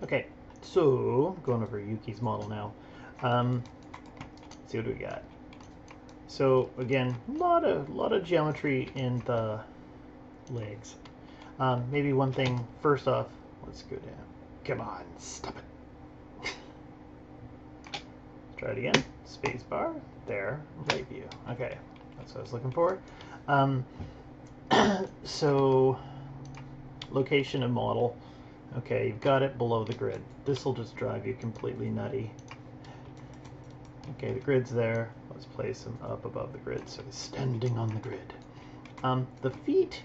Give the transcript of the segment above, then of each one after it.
Okay, so going over Yuki's model now. Let's see what we got. So again, lot of geometry in the legs. Maybe one thing first off. Let's go down. Come on, stop it. Try it again. Space bar. There. Right view. Okay, that's what I was looking for. So location and model. Okay, you've got it below the grid. This will just drive you completely nutty. Okay, the grid's there. Let's place them up above the grid, so he's standing on the grid. The feet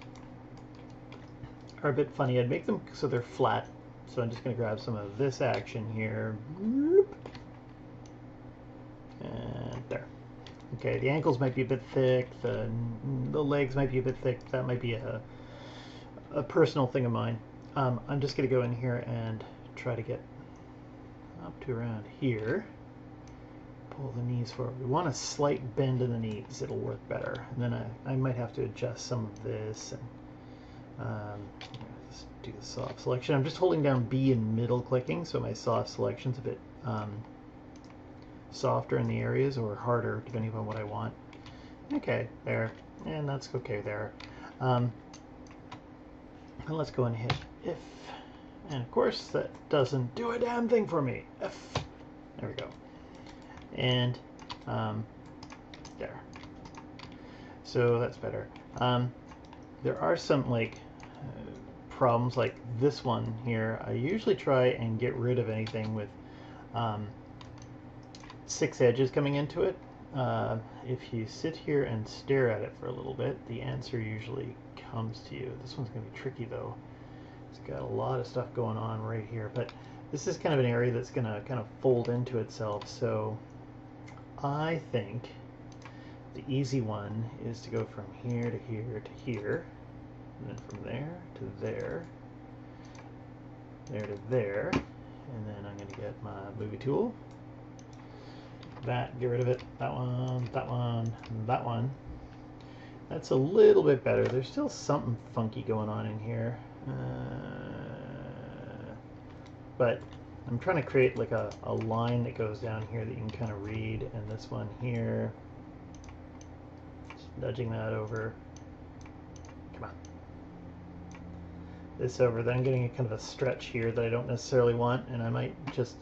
are a bit funny. I'd make them so they're flat. So I'm just going to grab some of this action here. And there. Okay, the ankles might be a bit thick. The legs might be a bit thick. That might be a personal thing of mine. I'm just going to go in here and try to get up to around here. Pull the knees forward. We want a slight bend in the knees. It'll work better. And then I might have to adjust some of this. And let's do the soft selection. I'm just holding down B and middle clicking, so my soft selection's a bit softer in the areas or harder, depending on what I want. Okay, there. And that's okay there. And let's go and hit if. And of course, that doesn't do a damn thing for me. F. There we go. And there. So that's better. There are some problems like this one here. I usually try and get rid of anything with 6 edges coming into it. If you sit here and stare at it for a little bit, the answer usually comes to you. This one's going to be tricky though. It's got a lot of stuff going on right here, but this is kind of an area that's going to kind of fold into itself. So I think the easy one is to go from here to here to here, and then from there to there, there to there, and then I'm going to get my movie tool. That, get rid of it. That one, that one, that one. That's a little bit better. There's still something funky going on in here. But I'm trying to create like a line that goes down here that you can kind of read, and this one here. Just nudging that over. Come on. This over. Then I'm getting a kind of a stretch here that I don't necessarily want, and I might just...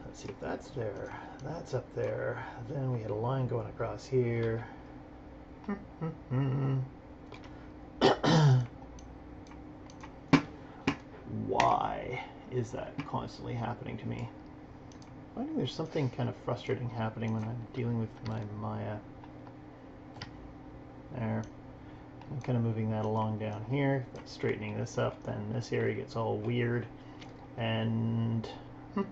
Let's see if that's there. That's up there. Then we had a line going across here. Why is that constantly happening to me? I think there's something kind of frustrating happening when I'm dealing with my Maya. There. I'm kind of moving that along down here, straightening this up, then this area gets all weird. And if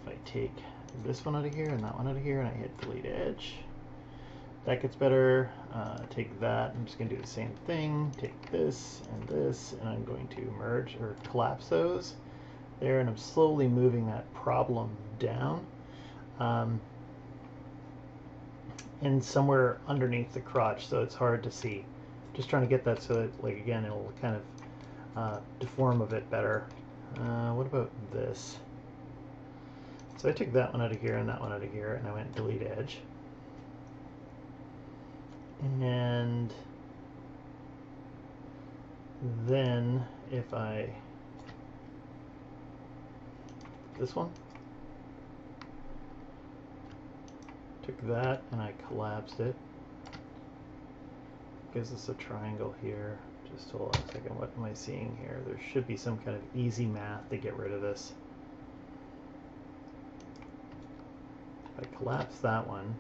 I take this one out of here and that one out of here and I hit delete edge, that gets better. Take that, I'm just going to do the same thing. Take this, and I'm going to merge or collapse those there, and I'm slowly moving that problem down. And somewhere underneath the crotch, so it's hard to see. Just trying to get that so that, like, again, it'll kind of deform a bit better. What about this? So I took that one out of here and that one out of here, and I went delete edge. And then if I, this one, took that and I collapsed it, gives us a triangle here. Just hold on a second, what am I seeing here? There should be some kind of easy math to get rid of this. If I collapse that one,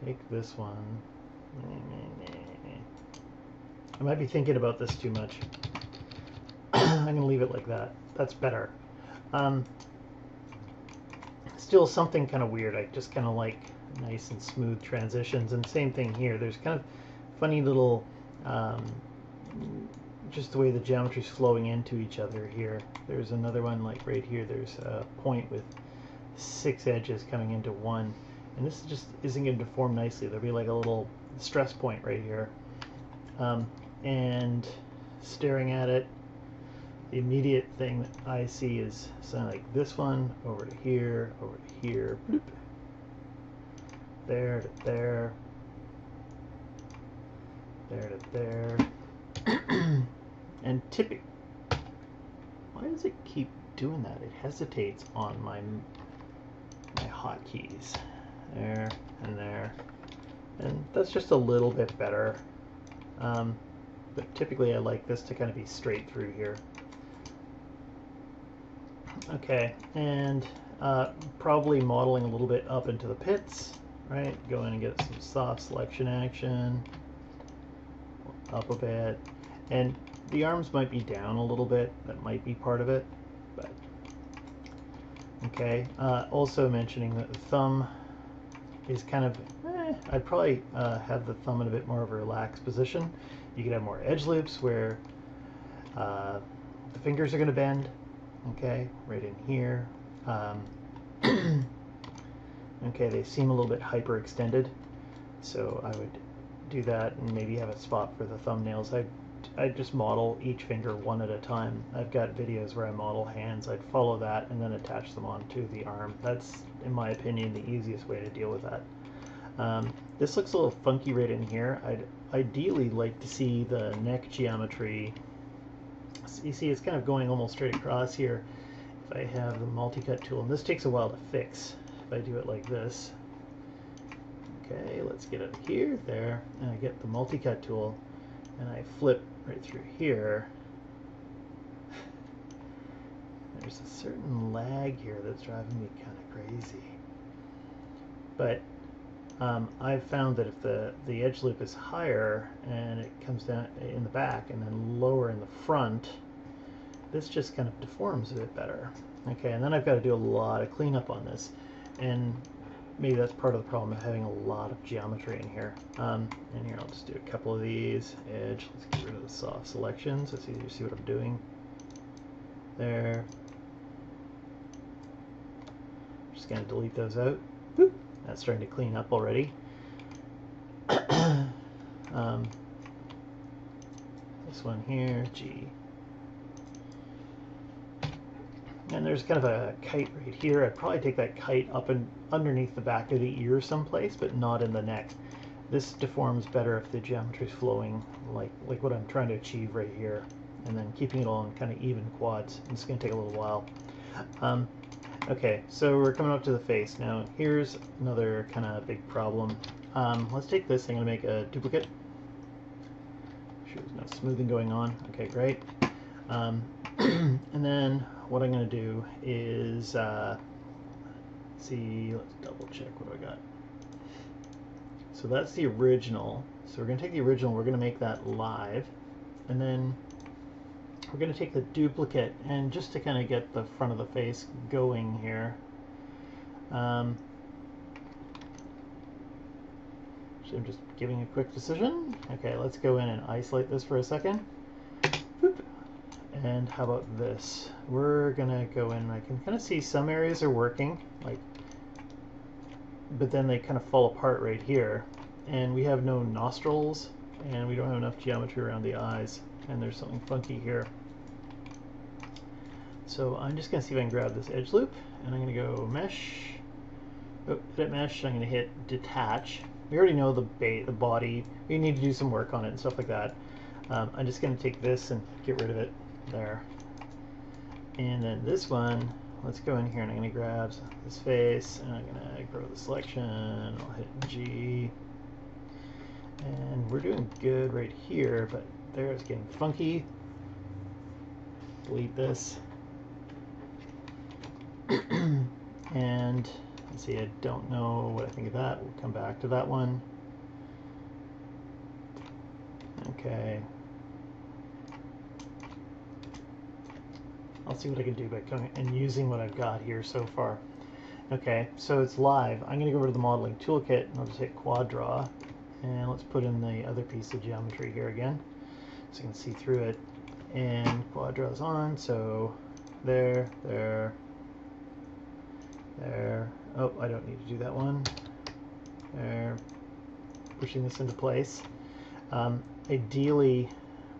take this one. I might be thinking about this too much. I'm going to leave it like that. That's better. Still something kind of weird. I just kind of like nice and smooth transitions. And same thing here. There's kind of funny little, just the way the geometry's flowing into each other here. There's another one like right here. There's a point with 6 edges coming into one. And this just isn't going to deform nicely. There'll be like a little stress point right here. And staring at it, the immediate thing that I see is something like this one, over to here, bloop, there to there, there to there, and tipping. Why does it keep doing that? It hesitates on my hotkeys. There and there. And that's just a little bit better. But typically I like this to kind of be straight through here. Okay, and probably modeling a little bit up into the pits, right? Go in and get some soft selection action. Up a bit. And the arms might be down a little bit. That might be part of it. But okay. Also mentioning that the thumb is kind of, I'd probably have the thumb in a bit more of a relaxed position. You could have more edge loops where the fingers are going to bend. Okay, right in here. Okay, they seem a little bit hyperextended, so I would do that and maybe have a spot for the thumbnails. I'd just model each finger one at a time. I've got videos where I model hands. I'd follow that and then attach them onto the arm. That's, in my opinion, the easiest way to deal with that. This looks a little funky right in here. I'd ideally like to see the neck geometry. So you see it's kind of going almost straight across here if I have the multi-cut tool, and this takes a while to fix if I do it like this. Okay, let's get it here, there, and I get the multi-cut tool and I flip right through here. There's a certain lag here that's driving me kind of crazy. But I've found that if the edge loop is higher and it comes down in the back and then lower in the front, this just kind of deforms a bit better. Okay, and then I've got to do a lot of cleanup on this, and maybe that's part of the problem of having a lot of geometry in here. And here I'll just do a couple of these. Edge, let's get rid of the soft selections. It's easier to see what I'm doing. There. Just going to delete those out. Boop. That's starting to clean up already. This one here, G. And there's kind of a kite right here. I'd probably take that kite up and underneath the back of the ear someplace, but not in the neck. This deforms better if the geometry is flowing like what I'm trying to achieve right here, and then keeping it all in kind of even quads. It's going to take a little while. Okay, so we're coming up to the face. Now here's another kind of big problem. Let's take this. I'm going to make a duplicate. Sure, there's no smoothing going on. Okay, great. And then what I'm going to do is see, let's double check what I got. So that's the original. So we're going to take the original, we're going to make that live, and then we're going to take the duplicate, and just to kind of get the front of the face going here, so I'm just giving a quick decision. Okay, let's go in and isolate this for a second. Boop. And how about this? We're gonna go in, I can kind of see some areas are working, like, but then they kind of fall apart right here. And we have no nostrils, and we don't have enough geometry around the eyes, and there's something funky here. So I'm just gonna see if I can grab this edge loop, and I'm gonna go mesh. Oh, edit mesh, I'm gonna hit detach. We already know the body. We need to do some work on it and stuff like that. I'm just gonna take this and get rid of it. There. And then this one, let's go in here and I'm going to grab this face and I'm going to grow the selection. I'll hit G. And we're doing good right here, but there it's getting funky. Delete this. And let's see, I don't know what I think of that. We'll come back to that one. Okay. I'll see what I can do by coming and using what I've got here so far. Okay, so it's live. I'm going to go over to the modeling toolkit and I'll just hit quad draw, and let's put in the other piece of geometry here again so you can see through it. And quad draw's on, so there, there, there. Oh, I don't need to do that one. There. Pushing this into place. Ideally,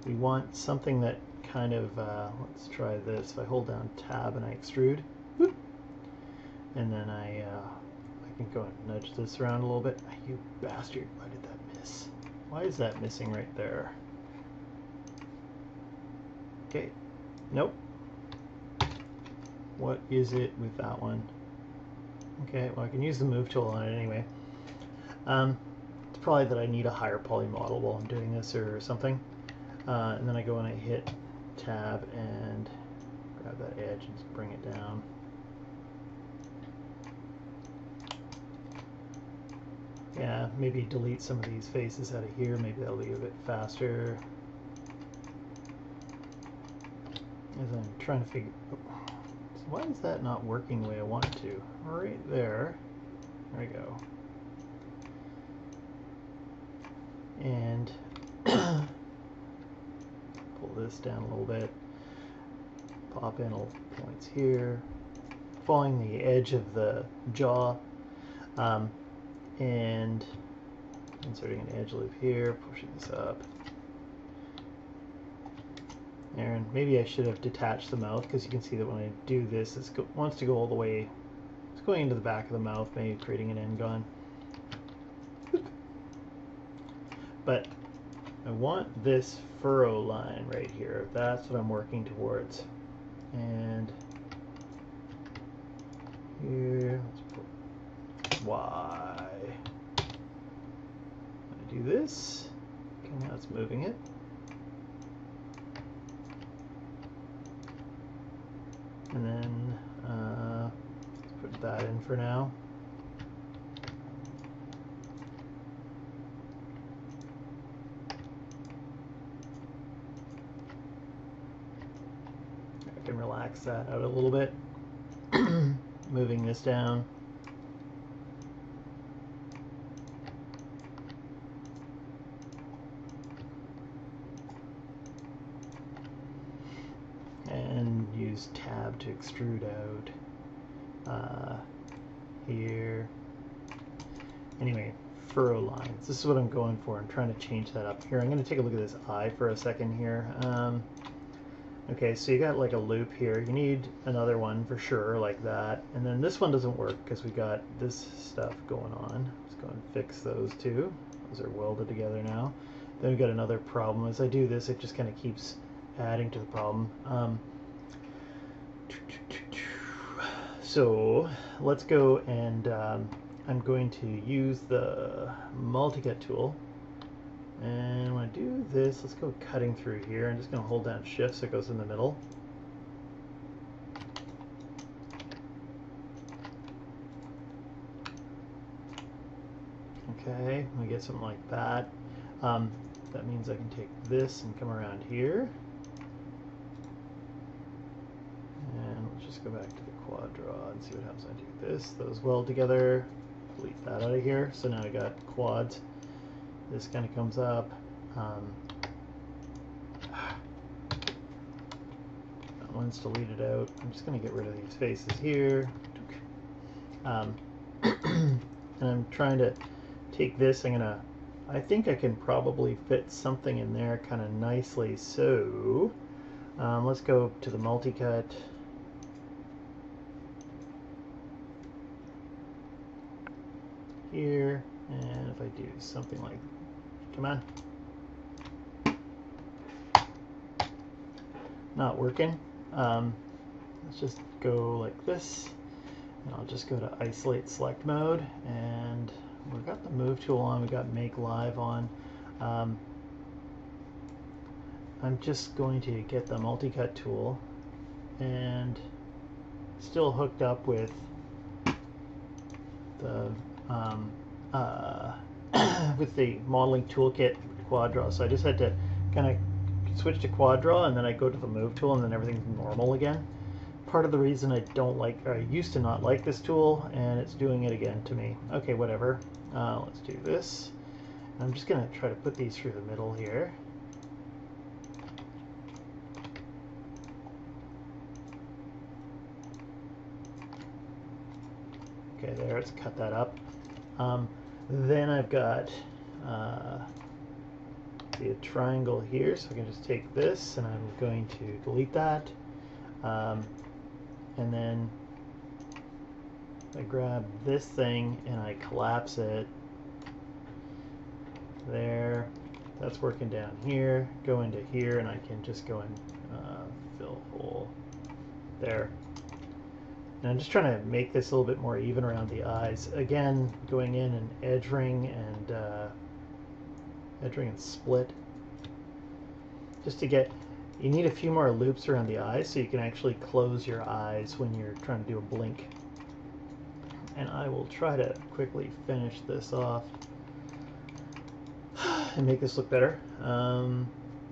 we want something that kind of, let's try this. If I hold down tab and I extrude, whoop, and then I can go and nudge this around a little bit. You bastard, why did that miss? Why is that missing right there? Okay, nope. What is it with that one? Okay, well I can use the move tool on it anyway. It's probably that I need a higher poly model while I'm doing this or something. And then I go and I hit tab and grab that edge and just bring it down. Yeah, maybe delete some of these faces out of here. Maybe that'll be a bit faster. As I'm trying to figure... Why is that not working the way I want it to? Right there. There we go. And pull this down a little bit. Pop in little points here. Following the edge of the jaw. And inserting an edge loop here, pushing this up. And maybe I should have detached the mouth, because you can see that when I do this, it wants to go all the way. It's going into the back of the mouth, maybe creating an end gun. But I want this furrow line right here. That's what I'm working towards. And here, let's put Y. I do this. Okay, now it's moving it. And then let's put that in for now. I can relax that out a little bit. Moving this down. And use tab to extrude out here. Anyway, furrow lines. This is what I'm going for. I'm trying to change that up here. I'm going to take a look at this eye for a second here. Okay, so you got like a loop here. You need another one for sure, like that. And then this one doesn't work because we got this stuff going on. Let's go and fix those two. Those are welded together now. Then we've got another problem. As I do this, it just kind of keeps adding to the problem. So let's go and I'm going to use the multi-cut tool. And when I do this, let's go cutting through here. I'm just going to hold down shift so it goes in the middle. Okay, we get something like that. That means I can take this and come around here. And let's just go back to the quad draw and see what happens when I do this. Those weld together. Delete that out of here. So now I got quads. This kind of comes up. That one's deleted out. I'm just going to get rid of these faces here. And I'm trying to take this. I think I can probably fit something in there kind of nicely. So let's go to the multi-cut. Here, and if I do something like, come on, not working. Let's just go like this, and I'll just go to isolate select mode, and we've got the move tool on, we've got make live on. I'm just going to get the multi-cut tool and still hooked up with the with the modeling toolkit quad draw. So I just had to kind of switch to quad draw, and then I go to the move tool, and then everything's normal again. Part of the reason I don't like, or I used to not like this tool, and it's doing it again to me. Okay, whatever. Let's do this. I'm just going to try to put these through the middle here. Okay, there, let's cut that up. Then I've got see a triangle here, so I can just take this and I'm going to delete that. And then I grab this thing and I collapse it. There. That's working down here. Go into here and I can just go and fill a hole there. And I'm just trying to make this a little bit more even around the eyes. Again, going in and edge ring and split. Just to get, you need a few more loops around the eyes so you can actually close your eyes when you're trying to do a blink. And I will try to quickly finish this off and make this look better.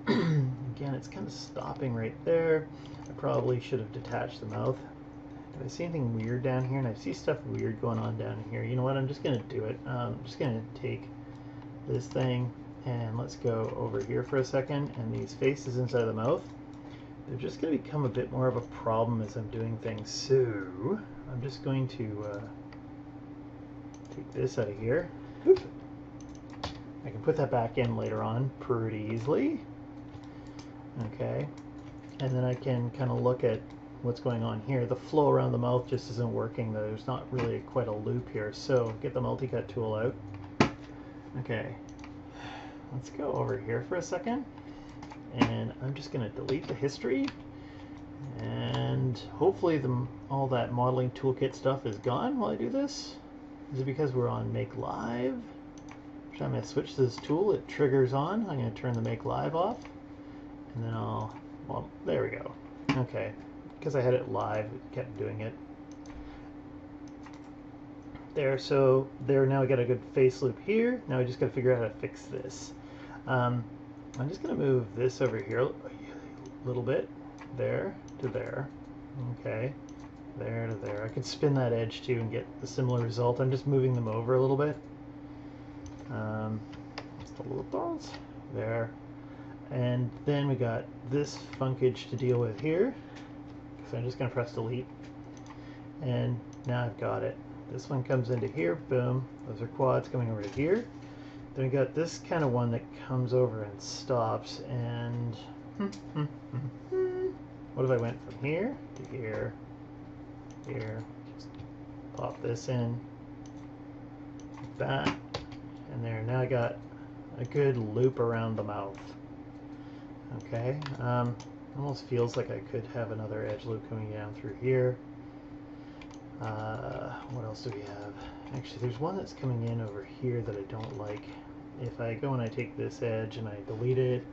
Again, it's kind of stopping right there. I probably should have detached the mouth. Do I see anything weird down here? And I see stuff weird going on down here. You know what? I'm just going to do it. I'm just going to take this thing and let's go over here for a second. And these faces inside of the mouth, they're just going to become a bit more of a problem as I'm doing things. So I'm just going to take this out of here. Oop. I can put that back in later on pretty easily. Okay. And then I can kind of look at what's going on here. The flow around the mouth just isn't working. There's not really quite a loop here. So get the multi-cut tool out. Okay. Let's go over here for a second. And I'm just going to delete the history. And hopefully all that modeling toolkit stuff is gone while I do this. Is it because we're on Make Live? So I'm going to switch to this tool. It triggers on. I'm going to turn the Make Live off. And then well, there we go. Okay. Because I had it live, it kept doing it. There, so there, now I got a good face loop here. Now I just got to figure out how to fix this. I'm just going to move this over here a little bit. There to there. Okay. There to there. I could spin that edge too and get a similar result. I'm just moving them over a little bit. Just a little balls. There. And then we got this funkage to deal with here. So I'm just going to press delete. And now I've got it. This one comes into here. Boom. Those are quads coming over to here. Then we got this kind of one that comes over and stops. And what if I went from here to here, here, just pop this in, like that, and there. Now I got a good loop around the mouth. Okay, almost feels like I could have another edge loop coming down through here. What else do we have? Actually, there's one that's coming in over here that I don't like. If I go and I take this edge and I delete it,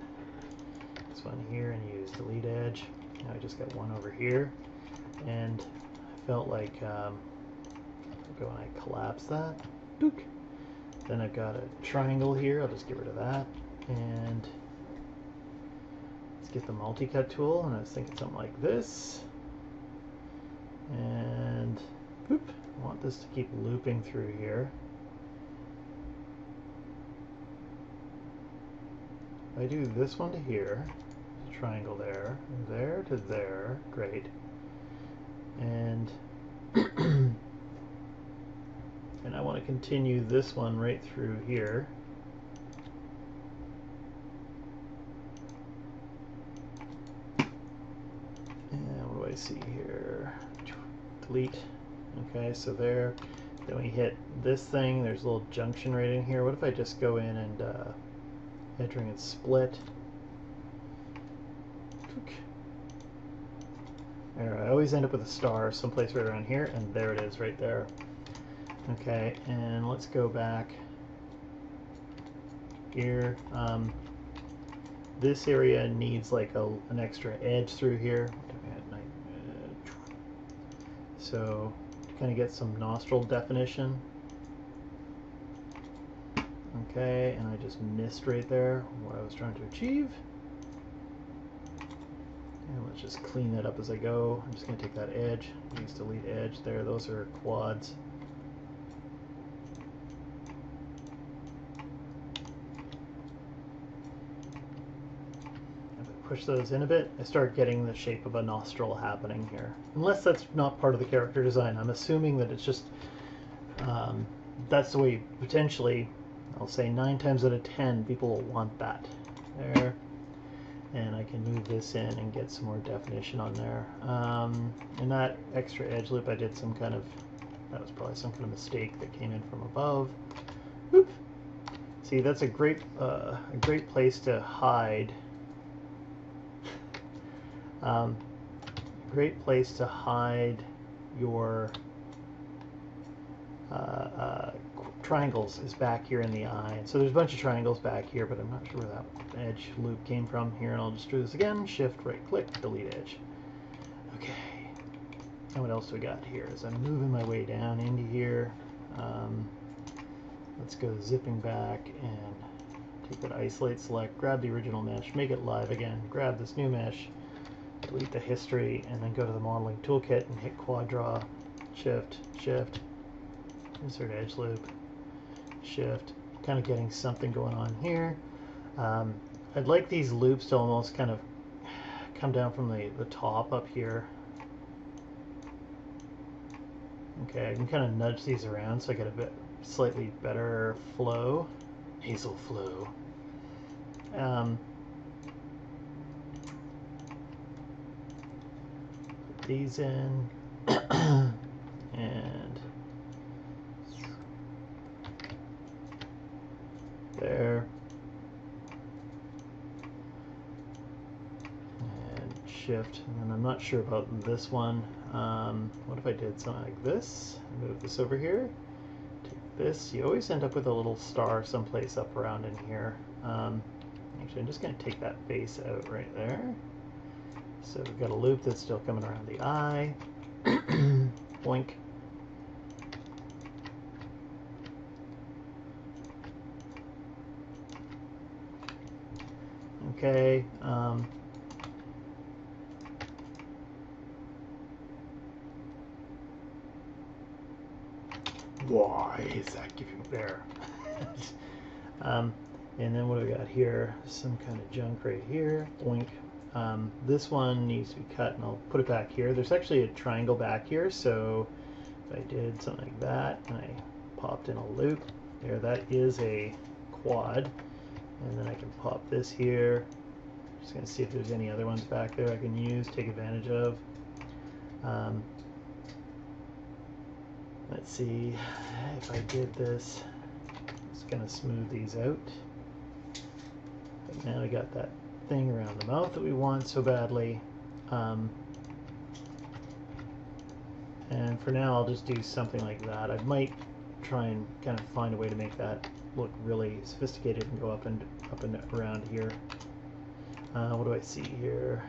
this one here, and use delete edge, now I just got one over here, and I felt like go and I collapse that, dook. Then I've got a triangle here. I'll just get rid of that, and let's get the multi-cut tool, and I was thinking something like this, and whoop, I want this to keep looping through here. If I do this one to here, a triangle there, there to there, great, and and I want to continue this one right through here. And what do I see here? Delete. Okay, so there. Then we hit this thing. There's a little junction right in here. What if I just go in and edge ring and split? There, I always end up with a star someplace right around here, and there it is right there. Okay, and let's go back here. This area needs like an extra edge through here. So kind of get some nostril definition. Okay, and I just missed right there what I was trying to achieve. And let's just clean that up as I go. I'm just going to take that edge, use delete edge there. Those are quads. If I push those in a bit, I start getting the shape of a nostril happening here. Unless that's not part of the character design. I'm assuming that it's just, that's the way potentially, I'll say 9 times out of 10 people will want that. there. And I can move this in and get some more definition on there. In that extra edge loop, I did some kind of, that was probably some kind of mistake that came in from above. Oop. See, that's a great place to hide. Great place to hide your triangles is back here in the eye. So there's a bunch of triangles back here, but I'm not sure where that edge loop came from here. And I'll just do this again. Shift, right click, delete edge. Okay. And what else do we got here? As I'm moving my way down into here, let's go zipping back and take that isolate select, grab the original mesh, make it live again, grab this new mesh, delete the history, and then go to the modeling toolkit and hit quad draw, shift, shift, insert edge loop, shift, kind of getting something going on here. I'd like these loops to almost kind of come down from the top up here. Okay, I can kind of nudge these around so I get a bit slightly better flow, nasal flow. Put these in, and there, and shift, and then I'm not sure about this one. What if I did something like this? Move this over here. Take this. You always end up with a little star someplace up around in here. Actually, I'm just going to take that face out right there. So we've got a loop that's still coming around the eye. Blink. Okay. Why is that giving there? And then what do we got here? Some kind of junk right here. Blink. This one needs to be cut, and I'll put it back here. There's actually a triangle back here, so if I did something like that and I popped in a loop there, that is a quad. And then I can pop this here. Just going to see if there's any other ones back there I can use, take advantage of. Let's see if I did this. It's going to smooth these out. But now we got that thing around the mouth that we want so badly. And for now, I'll just do something like that. I might try and kind of find a way to make that look really sophisticated and go up and around here. What do I see here?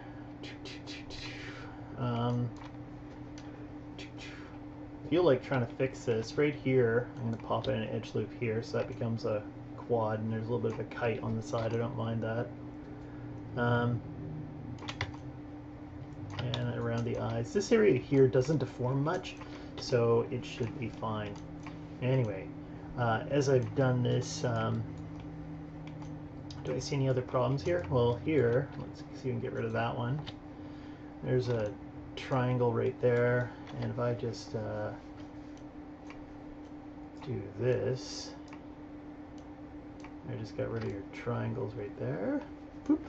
I feel like trying to fix this right here. I'm going to pop in an edge loop here, so that becomes a quad, and there's a little bit of a kite on the side. I don't mind that. And around the eyes. This area here doesn't deform much, so it should be fine. Anyway, as I've done this, do I see any other problems here? Well, here, let's see if we can get rid of that one. There's a triangle right there, and if I just do this, I just got rid of your triangles right there. Boop.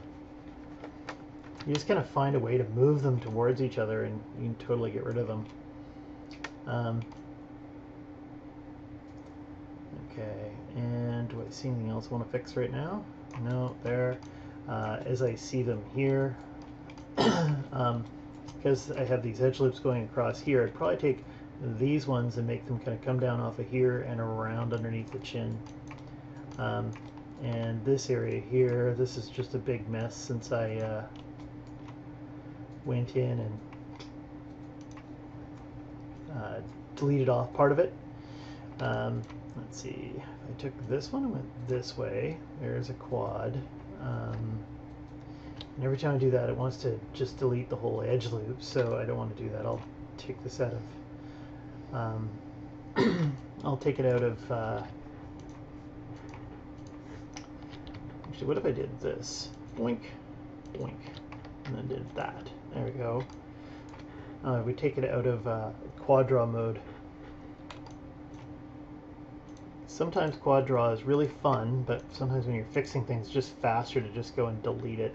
You just kind of find a way to move them towards each other, and you can totally get rid of them. Okay, and do I see anything else I want to fix right now? No, there. As I see them here, because I have these edge loops going across here, I'd probably take these ones and make them kind of come down off of here and around underneath the chin. And this area here, this is just a big mess since I went in and deleted off part of it. Let's see, if I took this one and went this way, there's a quad. And every time I do that, it wants to just delete the whole edge loop, so I don't want to do that. I'll take this out of, I'll take it out of, actually, what if I did this? Blink, blink, and then did that. There we go. We take it out of quad draw mode. sometimes quad draw is really fun, but sometimes when you're fixing things, it's just faster to just go and delete it.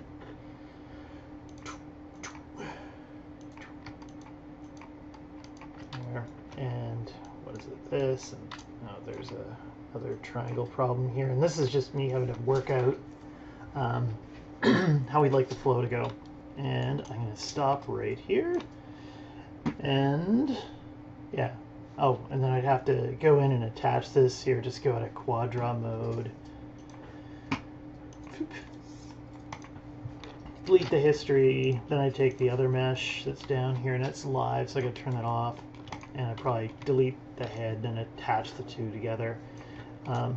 There. And what is it? This, and oh, there's a other triangle problem here, and this is just me having to work out how we'd like the flow to go. And I'm going to stop right here, and yeah. Oh, and then I'd have to go in and attach this here. Just go out of quad draw mode. Delete the history. Then I take the other mesh that's down here, and it's live, so I gotta turn that off. And I probably delete the head, then attach the two together. Yeah,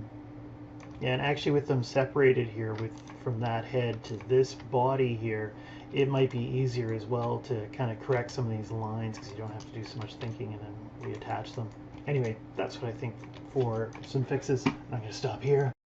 and actually with them separated here, from that head to this body here, it might be easier as well to kind of correct some of these lines because you don't have to do so much thinking and then reattach them. Anyway, that's what I think for some fixes. I'm going to stop here.